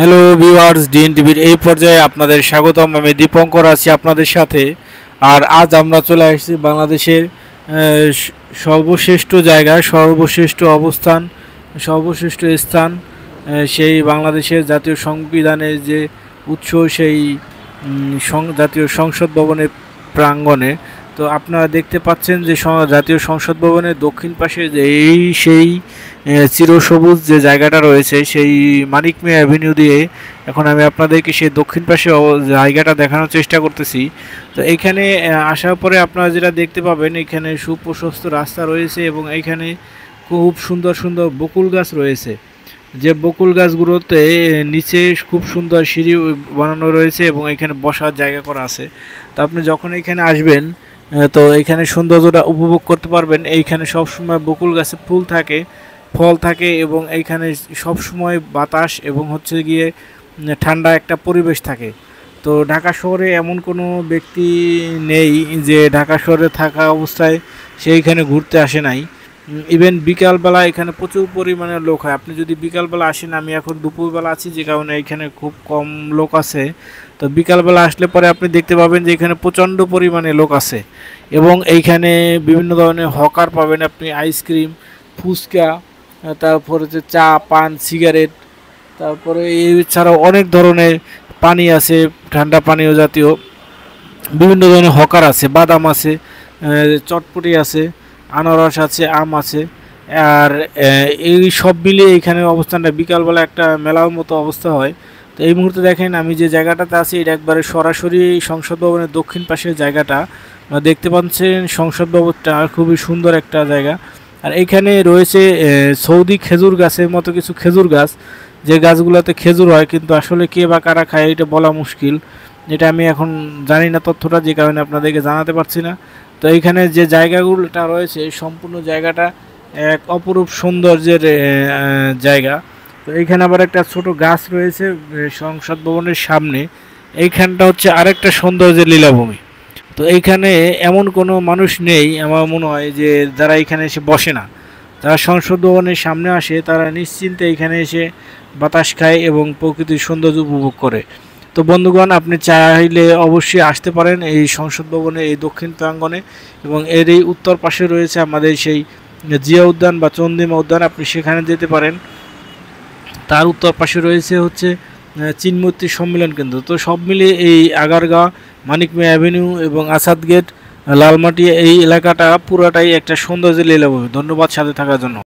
Hello viewers, DNA টিভির এই পর্যায়ে আপনাদের স্বাগতম। আমি দীপঙ্কর আছি আপনাদের সাথে। আর আজ আমরা চলে আসছি বাংলাদেশের সর্বশ্রেষ্ঠ জায়গা, সর্বশ্রেষ্ঠ অবস্থান, সর্বশ্রেষ্ঠ স্থান, সেই বাংলাদেশের জাতীয় সংবিধানের যে উৎস, সেই জাতীয় সংসদ ভবনের প্রাঙ্গণে। তো আপনারা দেখতে পাচ্ছেন যে জাতীয় সংসদ ভবনের দক্ষিণ পাশে যে সেই চিরসবুজ যে জায়গাটা রয়েছে, সেই মানিক মিয়া অ্যাভিনিউ দিয়ে এখন আমি আপনাদেরকে সেই দক্ষিণ পাশে জায়গাটা দেখানোর চেষ্টা করতেছি। তো এইখানে আসার পরে আপনারা যেটা দেখতে পাবেন, এখানে সুপ্রশস্ত রাস্তা রয়েছে এবং এইখানে খুব সুন্দর সুন্দর বকুল গাছ রয়েছে। যে বকুল গাছগুলোতে নিচে খুব সুন্দর সিঁড়ি বানানো রয়েছে এবং এখানে বসার জায়গা করা আছে। তো আপনি যখন এখানে আসবেন তো এখানে সৌন্দর্যটা উপভোগ করতে পারবেন। এইখানে সবসময় বকুল গাছে ফুল থাকে, ফল থাকে এবং এইখানে সবসময় বাতাস এবং হচ্ছে গিয়ে ঠান্ডা একটা পরিবেশ থাকে। তো ঢাকা শহরে এমন কোনো ব্যক্তি নেই যে ঢাকা শহরে থাকা অবস্থায় সেইখানে ঘুরতে আসে নাই। ইভেন বিকালবেলা এখানে প্রচুর পরিমাণে লোক হয়। আপনি যদি বিকালবেলা আসেন, আমি এখন দুপুরবেলা আছি যে কারণে এখানে খুব কম লোক আছে। তো বিকালবেলা আসলে পরে আপনি দেখতে পাবেন যে এখানে প্রচণ্ড পরিমাণে লোক আছে এবং এইখানে বিভিন্ন ধরনের হকার পাবেন আপনি, আইসক্রিম, ফুচকা, তারপরে যে চা, পান, সিগারেট, তারপরে এছাড়াও অনেক ধরনের পানি আছে, ঠান্ডা পানীয় জাতীয় বিভিন্ন ধরনের হকার আছে, বাদাম আছে, চটপটি আছে, আনারস আছে, আম আছে। আর এই সব মিলিয়ে এখানে অবস্থানটা বিকালবেলা একটা মেলার মতো অবস্থা হয়। তো এই মুহূর্তে দেখেন আমি যে জায়গাটাতে আছি, এটা একবারে সরাসরি সংসদ ভবনের দক্ষিণ পাশের জায়গাটা দেখতে পাচ্ছেন। সংসদ ভবনটা খুবই সুন্দর একটা জায়গা। আর এইখানে রয়েছে সৌদি খেজুর গাছের মতো কিছু খেজুর গাছ, যে গাছগুলোতে খেজুর হয়, কিন্তু আসলে কে বা কারা খায় এটা বলা মুশকিল। এটা আমি এখন জানি না তথ্যটা, যে কারণে আপনাদেরকে জানাতে পারছি না। তো এইখানে যে জায়গাগুলোটা রয়েছে, সম্পূর্ণ জায়গাটা এক অপরূপ সৌন্দর্যের জায়গা। তো এইখানে আবার একটা ছোট গাছ রয়েছে সংসদ ভবনের সামনে। এইখানটা হচ্ছে আরেকটা সৌন্দর্যের লীলাভূমি। তো এইখানে এমন কোনো মানুষ নেই আমার মনে হয় যে যারা এখানে এসে বসে না। যারা সংসদ ভবনের সামনে আসে তারা নিশ্চিন্তে এখানে এসে বাতাস খায় এবং প্রকৃতির সৌন্দর্য উপভোগ করে। তো বন্ধুগণ, আপনি চাইলে অবশ্যই আসতে পারেন এই সংসদ ভবনে, এই দক্ষিণ প্রাঙ্গণে। এবং এর এই উত্তর পাশে রয়েছে আমাদের সেই জিয়া উদ্যান বা চন্দ্রিমা উদ্যান, আপনি সেখানে যেতে পারেন। তার উত্তর পাশে রয়েছে হচ্ছে চিনমূর্তি সম্মেলন কেন্দ্র। তো সব মিলিয়ে এই আগারগাঁও, মানিক মিয়া অ্যাভিনিউ এবং আসাদ গেট, লালমাটি, এই এলাকাটা পুরাটাই একটা সৌন্দর্য লীলাভূমি। ধন্যবাদ সাথে থাকার জন্য।